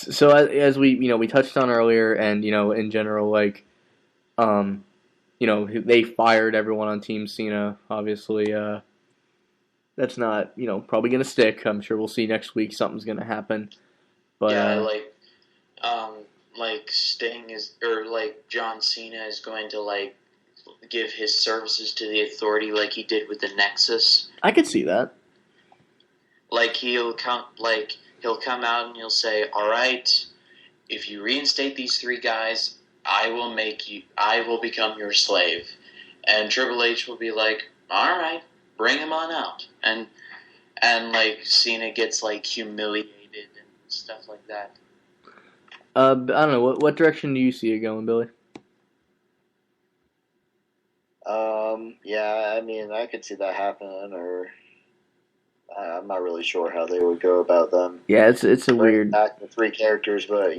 So as we touched on earlier, and in general, like they fired everyone on Team Cena. Obviously, that's not probably gonna stick. I'm sure we'll see next week something's gonna happen. But Yeah, um, like Sting is, or like John Cena is going to like give his services to the Authority like he did with the Nexus. I could see that. Like he'll come out and he'll say, "All right, if you reinstate these three guys, I will become your slave." And Triple H will be like, "All right, bring him on out." And like Cena gets like humiliated and stuff like that. I don't know. What direction do you see it going, Billy? Yeah, I mean, I could see that happening, or I'm not really sure how they would go about them. Yeah, it's a weird. Back the three characters, but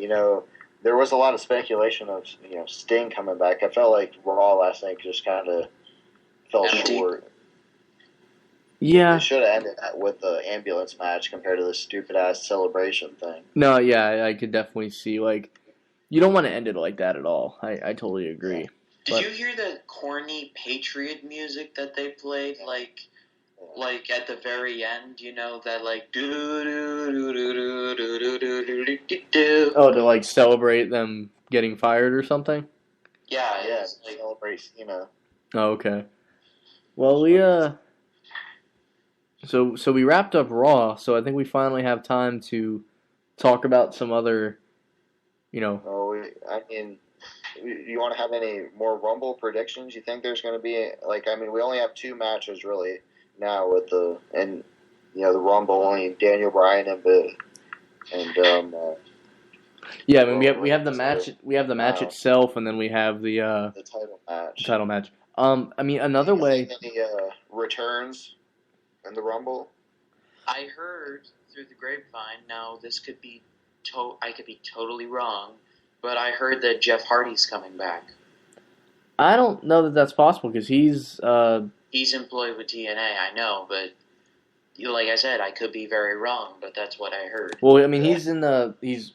there was a lot of speculation of Sting coming back. I felt like Raw last night just kind of fell short. Yeah, they should have ended that with the ambulance match compared to the stupid ass celebration thing. No, yeah, I could definitely see you don't want to end it like that at all. I totally agree. Did you hear the corny Patriot music that they played like at the very end, that like do do do do do do do do do do. Oh, to celebrate them getting fired or something? Yeah, celebrate Oh, okay. Well, we so we wrapped up Raw, so I think we finally have time to talk about some other Oh, I mean, you want to have any more Rumble predictions? You think there's going to be we only have two matches really now with the Rumble, only Daniel Bryan and yeah, I mean we have the match itself, and then we have the title match. Title match. I mean another way. Any returns in the Rumble? I heard through the grapevine. Now this could be I could be totally wrong, but I heard that Jeff Hardy's coming back. I don't know that that's possible because he's employed with TNA. I know, but like I said, I could be very wrong, but that's what I heard. Well, I mean, he's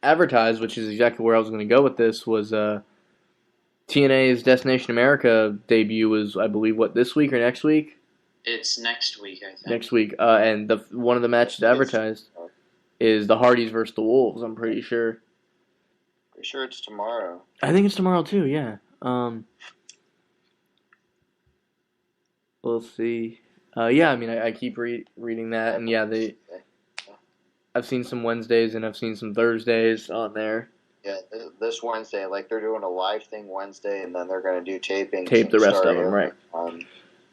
advertised, which is exactly where I was going to go with this. Was TNA's Destination America debut was, I believe, this week or next week? It's next week, I think. Next week, and one of the matches advertised is the Hardys versus the Wolves. I'm pretty sure. Pretty sure it's tomorrow. I think it's tomorrow too. Yeah. We'll see. Yeah, I mean, I keep reading that, and yeah, I've seen some Wednesdays and I've seen some Thursdays on there. Yeah, this Wednesday, they're doing a live thing Wednesday, and then they're going to do taping. Tape the rest of them, right? On,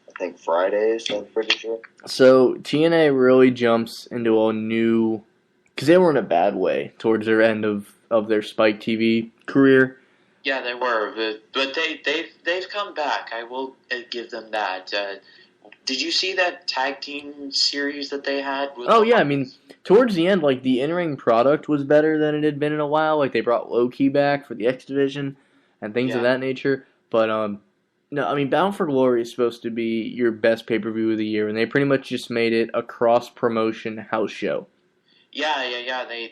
I think Fridays, I'm pretty sure. So TNA really jumps into a new, because they were in a bad way towards their end of their Spike TV career. Yeah, they were, but they've come back. I will give them that. Did you see that tag team series that they had? Oh yeah, I mean, towards the end, the in-ring product was better than it had been in a while. They brought Low Key back for the X Division and things of that nature. But no, I mean, Bound for Glory is supposed to be your best pay-per-view of the year, and they pretty much just made it a cross-promotion house show. Yeah.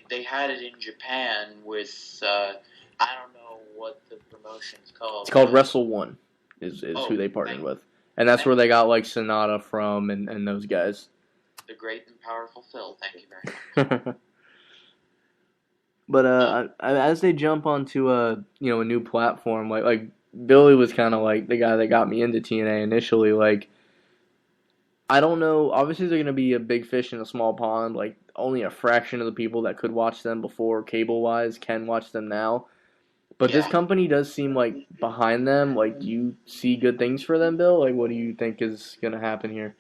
They had it in Japan with I don't know what the promotion's called. It's called Wrestle One, is who they partnered with. And that's where they got Sonata from and those guys. The great and powerful Phil. Thank you very much. But as they jump onto a new platform, like Billy was kind of the guy that got me into TNA initially. I don't know. Obviously, they're going to be a big fish in a small pond. Only a fraction of the people that could watch them before cable-wise can watch them now. But this company does seem behind them. Do you see good things for them, Bill? What do you think is going to happen here?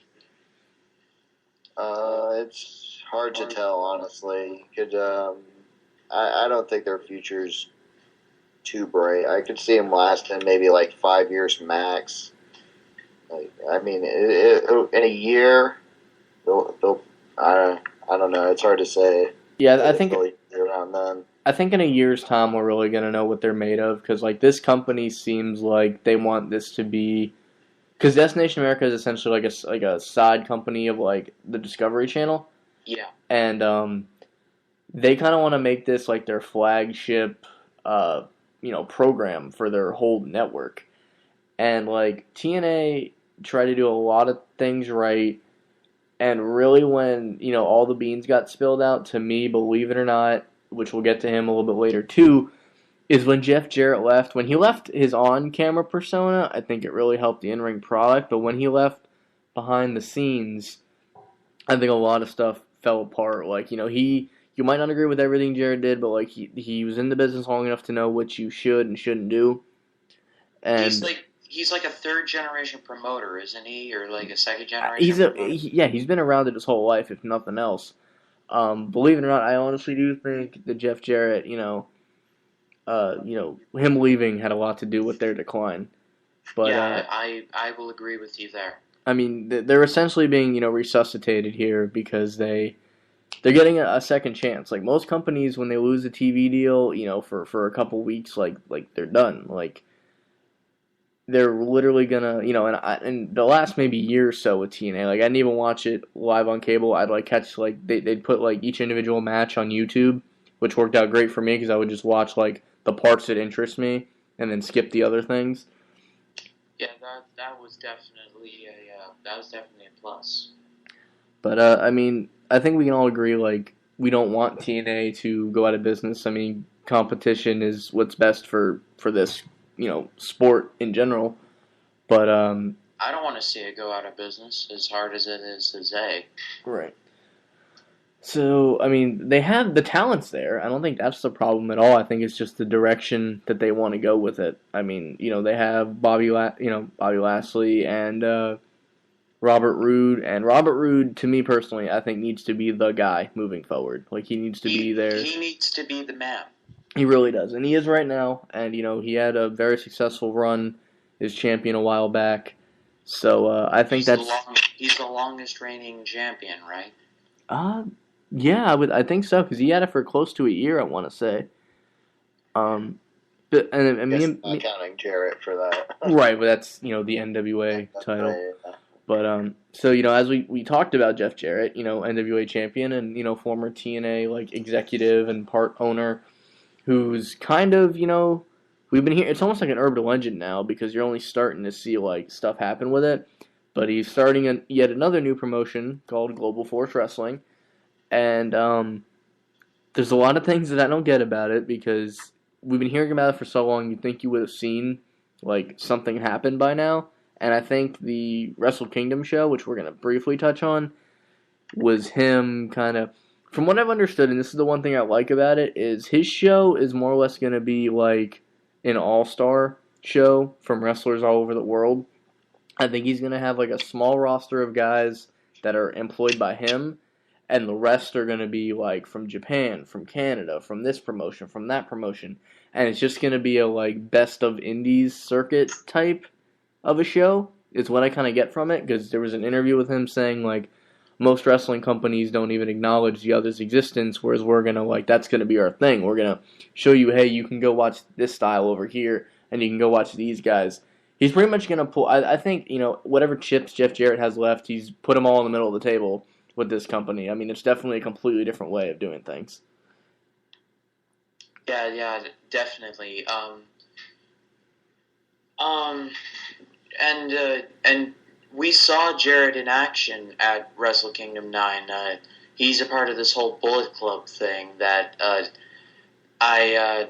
It's hard to tell, honestly. I don't think their future's too bright. I could see them lasting maybe 5 years max. I mean, in a year, they'll I don't know. It's hard to say. Yeah, I think around then. I think in a year's time we're really going to know what they're made of, because this company seems like they want this to be, because Destination America is essentially like a side company of the Discovery Channel. Yeah. And they kind of want to make this like their flagship, program for their whole network. And like TNA tried to do a lot of things right, and really when all the beans got spilled out, to me, believe it or not, which we'll get to him a little bit later too, is when Jeff Jarrett left. When he left his on-camera persona, I think it really helped the in-ring product. But when he left behind the scenes, I think a lot of stuff fell apart. Like, you might not agree with everything Jarrett did, but like he was in the business long enough to know what you should and shouldn't do. And he's like a third generation promoter, isn't he, or like a second generation? He's been around it his whole life, if nothing else. Believe it or not, I honestly do think that Jeff Jarrett, him leaving had a lot to do with their decline. But yeah, I will agree with you there. I mean, they're essentially being resuscitated here because they're getting a second chance. Like most companies, when they lose a TV deal, for a couple weeks, like they're done. Like they're literally gonna, and the last maybe year or so with TNA, like I didn't even watch it live on cable. I'd like catch they'd put like each individual match on YouTube, which worked out great for me because I would just watch like the parts that interest me and then skip the other things. Yeah, that was definitely a plus. But I mean, I think we can all agree like we don't want TNA to go out of business. I mean, competition is what's best for this sport in general. But I don't want to see it go out of business as hard as it is to say. Right. So, I mean, they have the talents there. I don't think that's the problem at all. I think it's just the direction that they want to go with it. I mean, they have Bobby Lashley and Robert Roode. And Robert Roode, to me personally, I think needs to be the guy moving forward. Like, he needs to be there. He needs to be the man. He really does. And he is right now. And, he had a very successful run as champion a while back. So, I think he's the longest reigning champion, right? Yeah, I think so, because he had it for close to a year, I want to say. But not counting Jarrett for that. Right, but that's the NWA title. But so as we talked about Jeff Jarrett, NWA champion and former TNA like executive and part owner, who's kind of we've been here. It's almost like an urban legend now because you're only starting to see like stuff happen with it. But he's starting yet another new promotion called Global Force Wrestling. And there's a lot of things that I don't get about it because we've been hearing about it for so long. You'd think you would have seen like something happen by now. And I think the Wrestle Kingdom show, which we're going to briefly touch on, was him kind of, from what I've understood, and this is the one thing I like about it, is his show is more or less going to be like an all-star show from wrestlers all over the world. I think he's going to have like a small roster of guys that are employed by him. And the rest are going to be like from Japan, from Canada, from this promotion, from that promotion. And it's just going to be a like best of indies circuit type of a show. Is what I kind of get from it. Because there was an interview with him saying like most wrestling companies don't even acknowledge the other's existence. Whereas we're going to that's going to be our thing. We're going to show you, hey, you can go watch this style over here. And you can go watch these guys. He's pretty much going to pull, I think, whatever chips Jeff Jarrett has left, he's put them all in the middle of the table with this company. I mean, it's definitely a completely different way of doing things. Yeah, definitely. And we saw Jarrett in action at Wrestle Kingdom 9. He's a part of this whole Bullet Club thing that I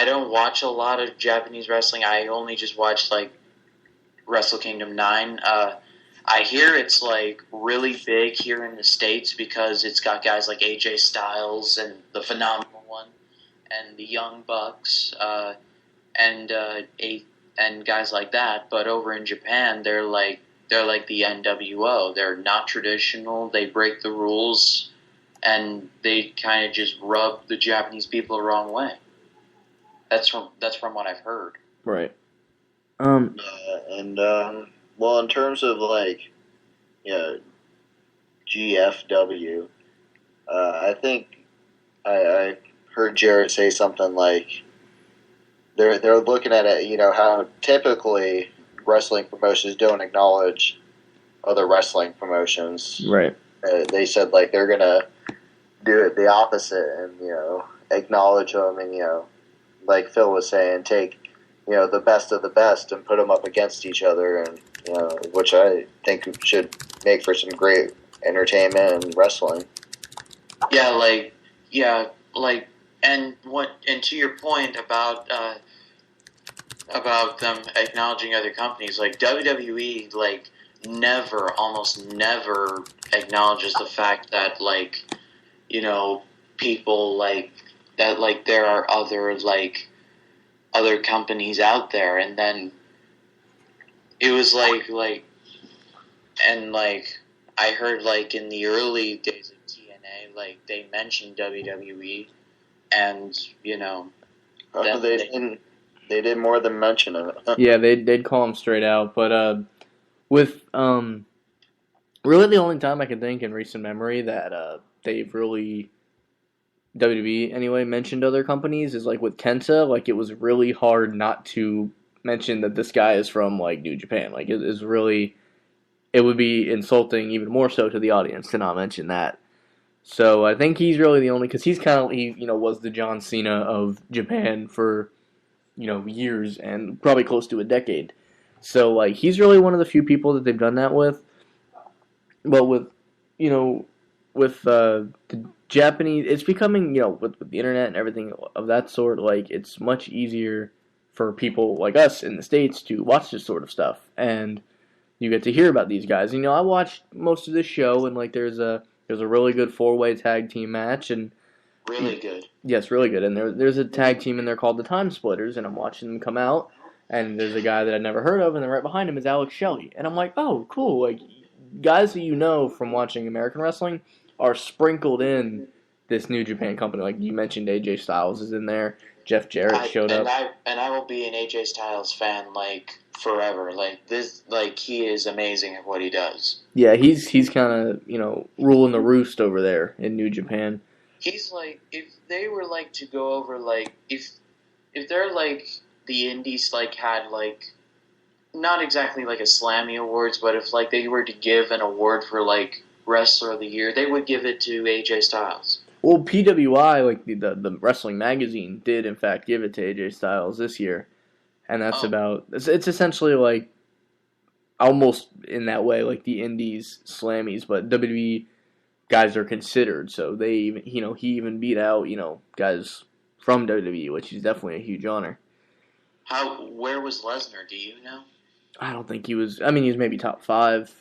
don't watch a lot of Japanese wrestling. I only just watch like Wrestle Kingdom 9. I hear it's like really big here in the States because it's got guys like AJ Styles and the Phenomenal One and the Young Bucks and guys like that. But over in Japan, they're like the NWO. They're not traditional. They break the rules, and they kind of just rub the Japanese people the wrong way. That's from what I've heard. Right. Well, in terms of GFW, I think I heard Jarrett say something like they're looking at it. How typically wrestling promotions don't acknowledge other wrestling promotions. Right. They said like they're gonna do it the opposite and, acknowledge them and, like Phil was saying, take, the best of the best and put them up against each other, and, which I think should make for some great entertainment and wrestling. Yeah, and to your point about them acknowledging other companies, like WWE, like almost never acknowledges the fact that people that there are other companies out there, and then it was I heard in the early days of TNA, they mentioned WWE, and they did more than mention it. Yeah, they'd call them straight out, but with really the only time I can think in recent memory that they've really WWE anyway mentioned other companies is with Kenta. It was really hard not to mention that this guy is from New Japan. It is really, it would be insulting even more so to the audience to not mention that. So I think he's really the only, because he was the John Cena of Japan for years and probably close to a decade. So he's really one of the few people that they've done that with. But with the Japanese, it's becoming, with the internet and everything of that sort, it's much easier for people like us in the States to watch this sort of stuff, and you get to hear about these guys. I watched most of this show, and there's a really good 4-way tag team match, and really good. Yes, really good. And there's a tag team in there called the Time Splitters, and I'm watching them come out, and there's a guy that I'd never heard of, and then right behind him is Alex Shelley, and I'm like, oh, cool, guys that from watching American wrestling are sprinkled in this New Japan company. You mentioned, AJ Styles is in there. Jeff Jarrett showed up. I will be an AJ Styles fan forever. He is amazing at what he does. Yeah, he's kind of ruling the roost over there in New Japan. He's if they were to go over if they're the indies had not exactly a Slammy Awards, but if they were to give an award for Wrestler of the Year, they would give it to AJ Styles. Well, PWI, the wrestling magazine, did in fact give it to AJ Styles this year, and that's it's essentially almost in that way the Indies Slammies, but WWE guys are considered, so they even he even beat out guys from WWE, which is definitely a huge honor. Where was Lesnar? Do you know? I don't think he was. I mean, he was maybe top 5.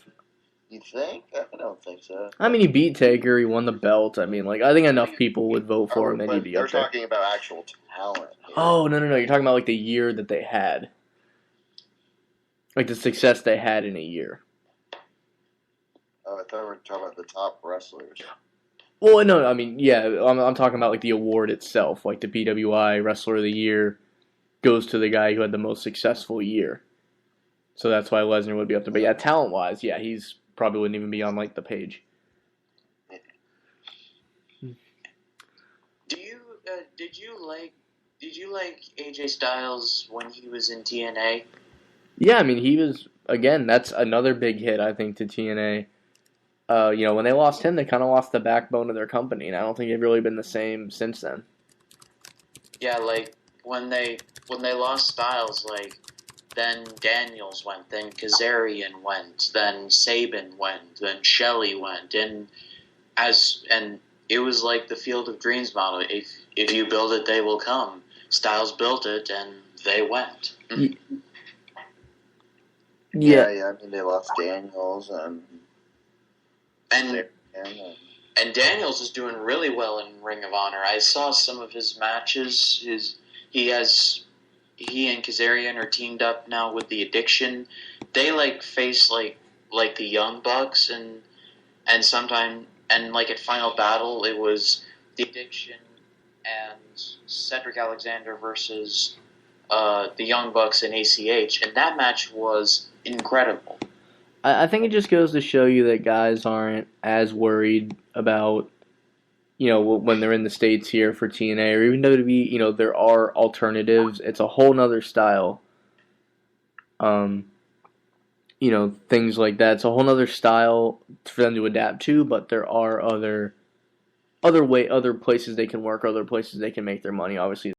You think? I don't think so. I mean, he beat Taker. He won the belt. I mean, I think enough people would vote for him that he'd be up there. They're talking about actual talent here. Oh, no. You're talking about, the year that they had. The success they had in a year. Oh, I thought we were talking about the top wrestlers. Well, no, I mean, yeah, I'm talking about, the award itself. The PWI Wrestler of the Year goes to the guy who had the most successful year. So that's why Lesnar would be up there. But yeah, talent-wise, yeah, he's probably wouldn't even be on the page. Did you like AJ Styles when he was in TNA? Yeah, I mean, he was, again, that's another big hit, I think, to TNA. When they lost him, they kind of lost the backbone of their company, and I don't think they've really been the same since then. Yeah, when they lost Styles, then Daniels went, then Kazarian went, then Sabin went, then Shelley went, and it was the Field of Dreams model. If you build it, they will come. Styles built it, and they went. Yeah. I mean, they lost Daniels and Daniels is doing really well in Ring of Honor. I saw some of his matches. He and Kazarian are teamed up now with the Addiction. They face the Young Bucks and sometime at Final Battle it was the Addiction and Cedric Alexander versus the Young Bucks and ACH, and that match was incredible. I think it just goes to show you that guys aren't as worried about, when they're in the States here for TNA or even WWE, there are alternatives. It's a whole nother style. Things like that. It's a whole nother style for them to adapt to, but there are other, other places they can work, other places they can make their money. Obviously,